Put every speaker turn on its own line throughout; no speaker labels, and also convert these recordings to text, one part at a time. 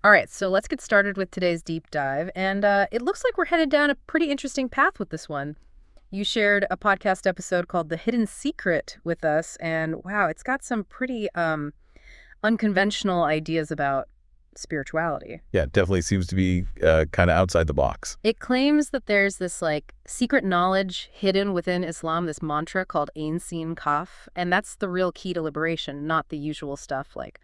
All right, so let's get started with today's deep dive. And it looks like we're headed down a pretty interesting path with this one. You shared a podcast episode called The Hidden Secret with us, and wow, it's got some pretty unconventional ideas about spirituality.
Yeah, it definitely seems to be kind of outside the box.
It claims that there's this like secret knowledge hidden within Islam, this mantra called Ain Sin Qaf, and that's the real key to liberation, not the usual stuff like,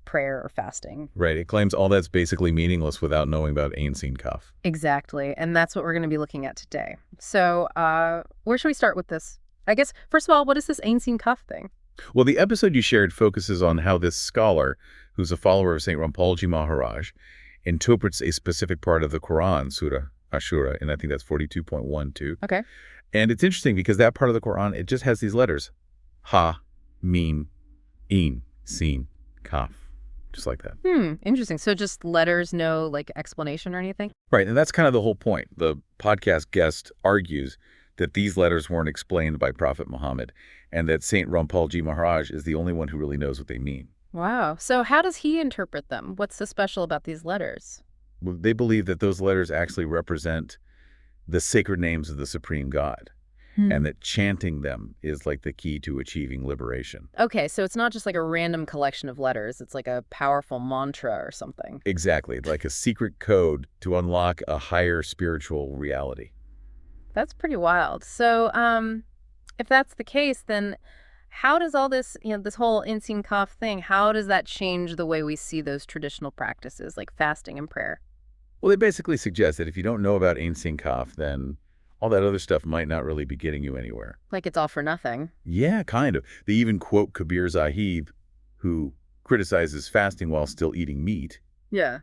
prayer or fasting.
Right. It claims all that's basically meaningless without knowing about Ain Sin Qaf.
Exactly, and that's what we're going to be looking at today. So where should we start with this? I guess, first of all, what is this Ain Sin Qaf thing?
Well, the episode you shared focuses on how this scholar, who's a follower of St. Rampal Maharaj, interprets a specific part of the Quran, Surah Ashura, and I think that's 42.12.
Okay.
And it's interesting because that part of the Quran, it just has these letters. Ha, Mim, Ain, Sin, Qaf. Just like that.
Interesting. So just letters, no like explanation or anything?
Right, and that's kind of the whole point. The podcast guest argues that these letters weren't explained by Prophet Muhammad, and that St. Rampal Maharaj is the only one who really knows what they mean.
Wow. So how does he interpret them? What's so special about these letters?
Well, they believe that those letters actually represent the sacred names of the Supreme God, and that chanting them is like the key to achieving liberation.
Okay, so it's not just like a random collection of letters. It's like a powerful mantra or something.
Exactly, like a secret code to unlock a higher spiritual reality.
That's pretty wild. So if that's the case, then how does all this, this whole Ain Sin Qaf thing, how does that change the way we see those traditional practices like fasting and prayer?
Well, they basically suggest that if you don't know about Ain Sin Qaf, then all that other stuff might not really be getting you anywhere.
Like it's all for nothing.
Yeah, kind of. They even quote Kabir Zahid, who criticizes fasting while still eating meat.
Yeah.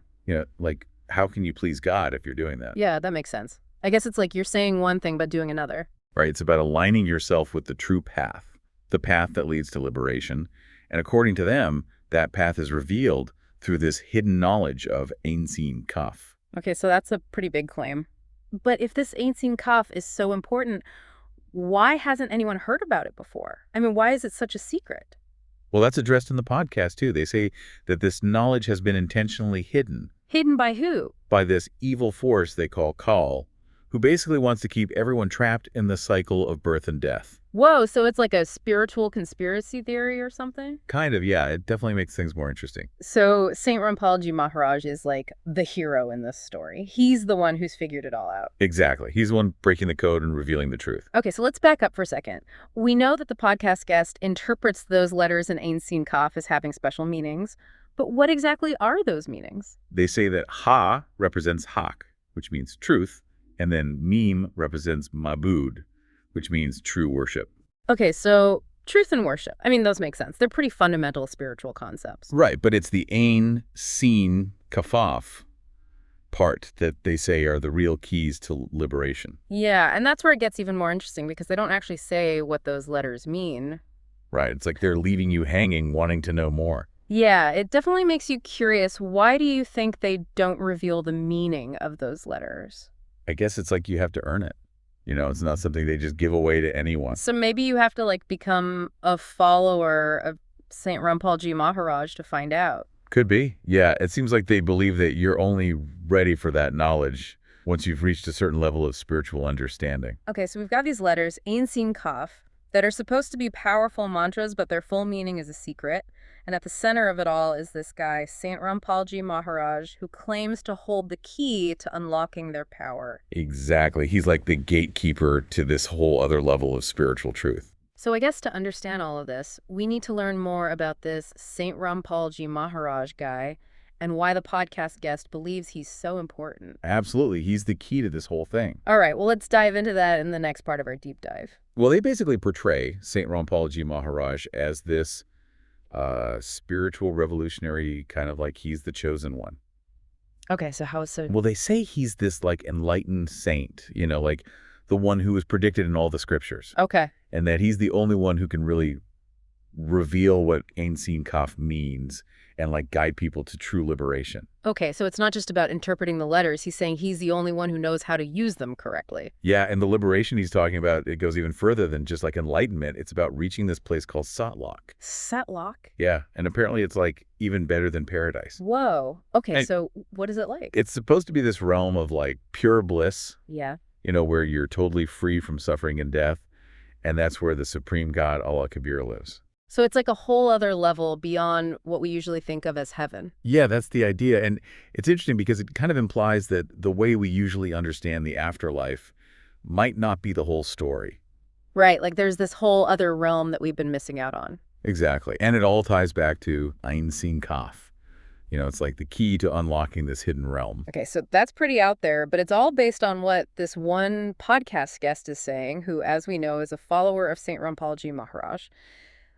Like, how can you please God if you're doing that?
Yeah, that makes sense. I guess it's like you're saying one thing but doing another.
Right. It's about aligning yourself with the true path, the path that leads to liberation. And according to them, that path is revealed through this hidden knowledge of Ain Sin Qaf.
Okay, so that's a pretty big claim. But if this Ain Sin Qaf is so important, why hasn't anyone heard about it before? I mean, why is it such a secret?
Well, that's addressed in the podcast, too. They say that this knowledge has been intentionally hidden.
Hidden by who?
By this evil force they call Kal, who basically wants to keep everyone trapped in the cycle of birth and death.
Whoa, so it's like a spiritual conspiracy theory or something?
Kind of, yeah. It definitely makes things more interesting.
So St. Rampal Maharaj is like the hero in this story. He's the one who's figured it all out.
Exactly. He's the one breaking the code and revealing the truth.
Okay, so let's back up for a second. We know that the podcast guest interprets those letters in Ain Sin Qaf as having special meanings, but what exactly are those meanings?
They say that Ha represents Haq, which means truth, and then Mim represents Mabud, which means true worship.
Okay, so truth and worship. I mean, those make sense. They're pretty fundamental spiritual concepts.
Right, but it's the Ain Sin Qaf part that they say are the real keys to liberation.
Yeah, and that's where it gets even more interesting because they don't actually say what those letters mean.
Right, it's like they're leaving you hanging, wanting to know more.
Yeah, it definitely makes you curious. Why do you think they don't reveal the meaning of those letters?
I guess it's like you have to earn it. It's not something they just give away to anyone.
So maybe you have to like become a follower of St. Rampal Maharaj to find out.
Could be. Yeah, it seems like they believe that you're only ready for that knowledge once you've reached a certain level of spiritual understanding.
Okay, so we've got these letters, Ain Sin Qaf, that are supposed to be powerful mantras, but their full meaning is a secret. And at the center of it all is this guy, St. Rampal Maharaj, who claims to hold the key to unlocking their power.
Exactly. He's like the gatekeeper to this whole other level of spiritual truth.
So I guess to understand all of this, we need to learn more about this St. Rampal Maharaj guy and why the podcast guest believes he's so important.
Absolutely. He's the key to this whole thing.
All right, well, let's dive into that in the next part of our deep dive.
Well, they basically portray St. Rampal Maharaj as this spiritual revolutionary, kind of like he's the chosen one.
Okay, so how is so?
Well, they say he's this like enlightened saint, like the one who was predicted in all the scriptures.
Okay.
And that he's the only one who can really reveal what Ain Sin Qaf means and like guide people to true liberation.
Okay, so it's not just about interpreting the letters. He's saying he's the only one who knows how to use them correctly.
Yeah, and the liberation he's talking about, it goes even further than just like enlightenment. It's about reaching this place called Satlok.
Satlok?
Yeah, and apparently it's like even better than paradise.
Whoa. Okay,
And
so what is it like?
it's supposed to be this realm of like pure bliss,
Yeah.
where you're totally free from suffering and death. And that's where the supreme God, Allah Kabir, lives.
So it's like a whole other level beyond what we usually think of as heaven.
Yeah, that's the idea. And it's interesting because it kind of implies that the way we usually understand the afterlife might not be the whole story.
Right, like there's this whole other realm that we've been missing out on.
Exactly. And it all ties back to Ain Sin Qaf. It's like the key to unlocking this hidden realm.
Okay, so that's pretty out there, but it's all based on what this one podcast guest is saying, who, as we know, is a follower of St. Rampalji Maharaj.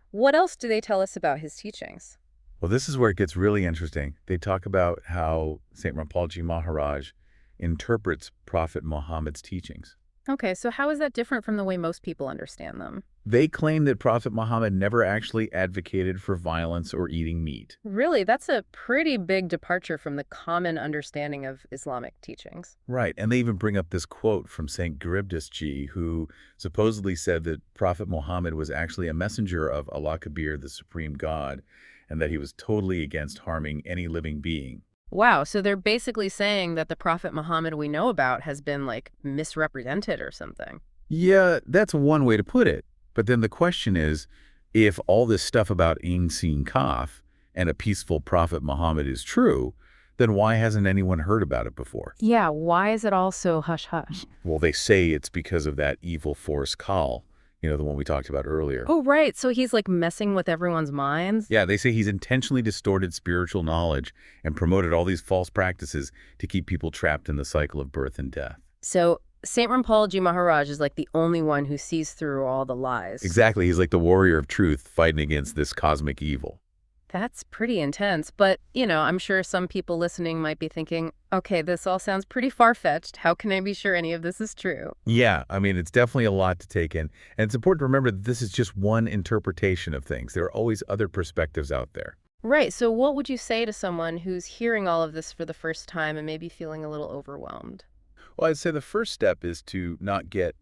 What else do they tell us about his teachings?
Well, this is where it gets really interesting. They talk about how St. Rampalji Maharaj interprets Prophet Muhammad's teachings.
Okay, so how is that different from the way most people understand them?
They claim that Prophet Muhammad never actually advocated for violence or eating meat.
Really, that's a pretty big departure from the common understanding of Islamic teachings.
Right, and they even bring up this quote from St. Guribdas Ji, who supposedly said that Prophet Muhammad was actually a messenger of Allah Kabir, the supreme God, and that he was totally against harming any living being.
Wow, so they're basically saying that the Prophet Muhammad we know about has been, like, misrepresented or something.
Yeah, that's one way to put it. But then the question is, if all this stuff about Ain Sin Qaf and a peaceful Prophet Muhammad is true, then why hasn't anyone heard about it before?
Yeah, why is it all so hush-hush?
Well, they say it's because of that evil force Kal, the one we talked about earlier.
Oh, right, so he's, like, messing with everyone's minds?
Yeah, they say he's intentionally distorted spiritual knowledge and promoted all these false practices to keep people trapped in the cycle of birth and death.
So St. Rampalji Maharaj is like the only one who sees through all the lies.
Exactly. He's like the warrior of truth fighting against this cosmic evil.
That's pretty intense, but, I'm sure some people listening might be thinking, okay, this all sounds pretty far-fetched. How can I be sure any of this is true?
Yeah, I mean, it's definitely a lot to take in. And it's important to remember that this is just one interpretation of things. There are always other perspectives out there.
Right, so what would you say to someone who's hearing all of this for the first time and maybe feeling a little overwhelmed?
Well, I'd say the first step is to not get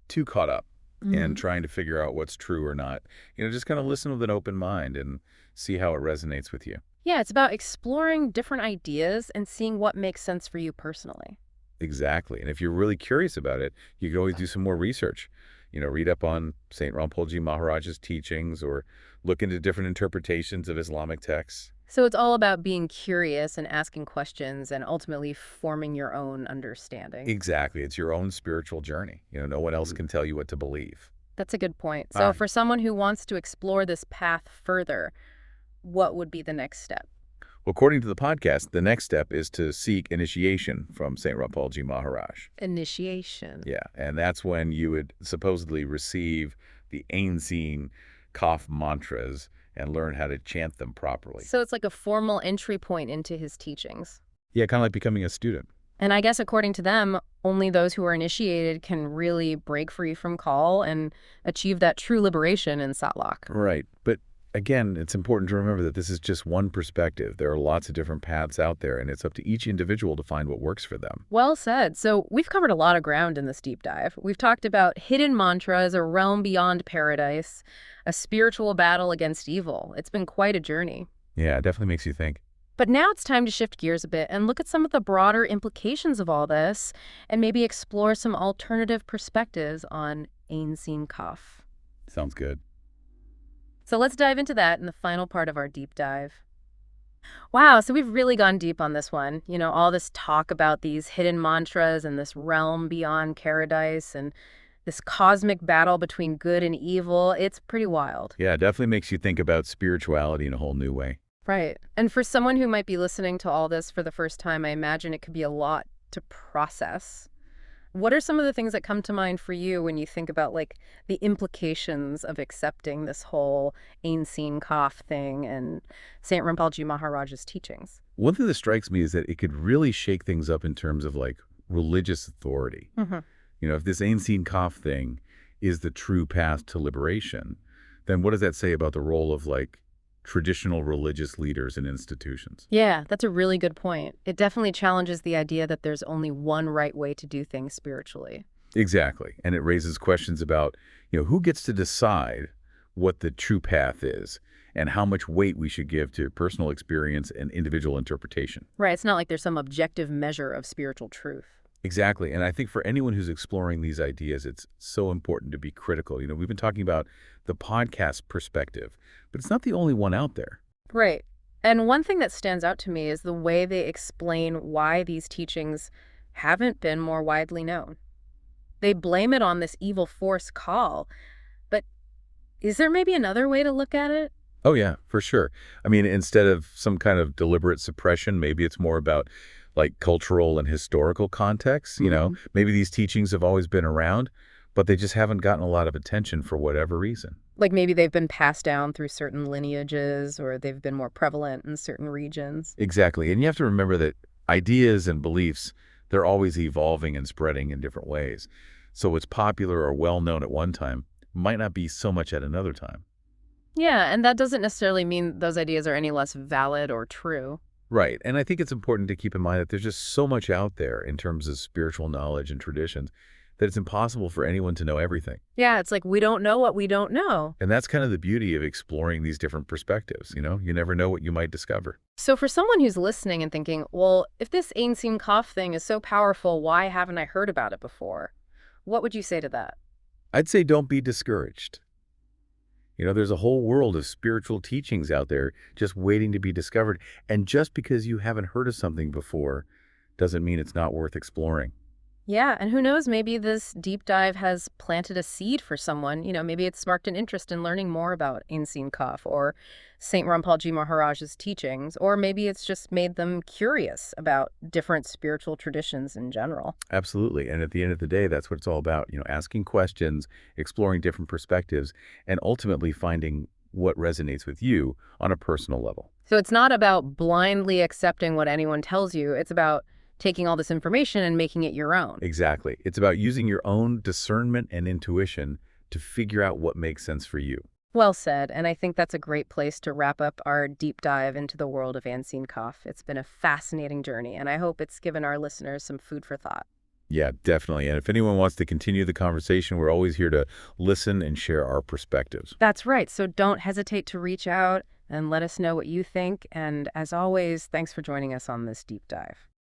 too caught up in trying to figure out what's true or not. Just kind of listen with an open mind and see how it resonates with you.
Yeah, it's about exploring different ideas and seeing what makes sense for you personally.
Exactly. And if you're really curious about it, you can always do some more research. Read up on St. Rampalji Maharaj's teachings or look into different interpretations of Islamic texts.
So it's all about being curious and asking questions and ultimately forming your own understanding.
Exactly. It's your own spiritual journey. No one else can tell you what to believe.
That's a good point. So for someone who wants to explore this path further, what would be the next step?
Well, according to the podcast, the next step is to seek initiation from St. Rampalji Maharaj.
Initiation.
Yeah, and that's when you would supposedly receive the Ain Sin Qaf mantras and learn how to chant them properly.
So it's like a formal entry point into his teachings.
Yeah, kind of like becoming a student.
And I guess according to them, only those who are initiated can really break free from Kal and achieve that true liberation in Satlok.
Right, but again, it's important to remember that this is just one perspective. There are lots of different paths out there, and it's up to each individual to find what works for them.
Well said. So we've covered a lot of ground in this deep dive. We've talked about hidden mantras, a realm beyond paradise, a spiritual battle against evil. It's been quite a journey.
Yeah, it definitely makes you think.
But now it's time to shift gears a bit and look at some of the broader implications of all this and maybe explore some alternative perspectives on Ain Sin Qaf.
Sounds good.
So let's dive into that in the final part of our deep dive. Wow, so we've really gone deep on this one. All this talk about these hidden mantras and this realm beyond paradise and this cosmic battle between good and evil. It's pretty wild.
Yeah, it definitely makes you think about spirituality in a whole new way.
Right. And for someone who might be listening to all this for the first time, I imagine it could be a lot to process. What are some of the things that come to mind for you when you think about, like, the implications of accepting this whole Ain Sin Qaf thing and St. Rampalji Maharaj's teachings?
One thing that strikes me is that it could really shake things up in terms of, like, religious authority.
Mm-hmm.
If this Ain Sin Qaf thing is the true path to liberation, then what does that say about the role of, like, traditional religious leaders and institutions?
Yeah, that's a really good point. It definitely challenges the idea that there's only one right way to do things spiritually.
Exactly. And it raises questions about, who gets to decide what the true path is and how much weight we should give to personal experience and individual interpretation.
Right, it's not like there's some objective measure of spiritual truth.
Exactly. And I think for anyone who's exploring these ideas, it's so important to be critical. We've been talking about the podcast perspective, but it's not the only one out there.
Right. And one thing that stands out to me is the way they explain why these teachings haven't been more widely known. They blame it on this evil force call, but is there maybe another way to look at it?
Oh, yeah, for sure. I mean, instead of some kind of deliberate suppression, maybe it's more about like cultural and historical context. Maybe these teachings have always been around, but they just haven't gotten a lot of attention for whatever reason.
Like maybe they've been passed down through certain lineages or they've been more prevalent in certain regions.
Exactly. And you have to remember that ideas and beliefs, they're always evolving and spreading in different ways. So what's popular or well known at one time might not be so much at another time.
Yeah, and that doesn't necessarily mean those ideas are any less valid or true.
Right. And I think it's important to keep in mind that there's just so much out there in terms of spiritual knowledge and traditions that it's impossible for anyone to know everything.
Yeah, it's like we don't know what we don't know.
And that's kind of the beauty of exploring these different perspectives. You never know what you might discover.
So for someone who's listening and thinking, well, if this Ain Sin Qaf thing is so powerful, why haven't I heard about it before? What would you say to that?
I'd say don't be discouraged. There's a whole world of spiritual teachings out there just waiting to be discovered. And just because you haven't heard of something before doesn't mean it's not worth exploring.
Yeah, and who knows, maybe this deep dive has planted a seed for someone. Maybe it's sparked an interest in learning more about Ain Sin Qaf or Saint Rampal Maharaj's teachings, or maybe it's just made them curious about different spiritual traditions in general.
Absolutely. And at the end of the day, that's what it's all about. Asking questions, exploring different perspectives, and ultimately finding what resonates with you on a personal level.
So it's not about blindly accepting what anyone tells you. It's about taking all this information and making it your own.
Exactly. It's about using your own discernment and intuition to figure out what makes sense for you.
Well said, and I think that's a great place to wrap up our deep dive into the world of Ain Sin Qaf. It's been a fascinating journey, and I hope it's given our listeners some food for thought.
Yeah, definitely. And if anyone wants to continue the conversation, we're always here to listen and share our perspectives.
That's right, so don't hesitate to reach out and let us know what you think. And as always, thanks for joining us on this deep dive.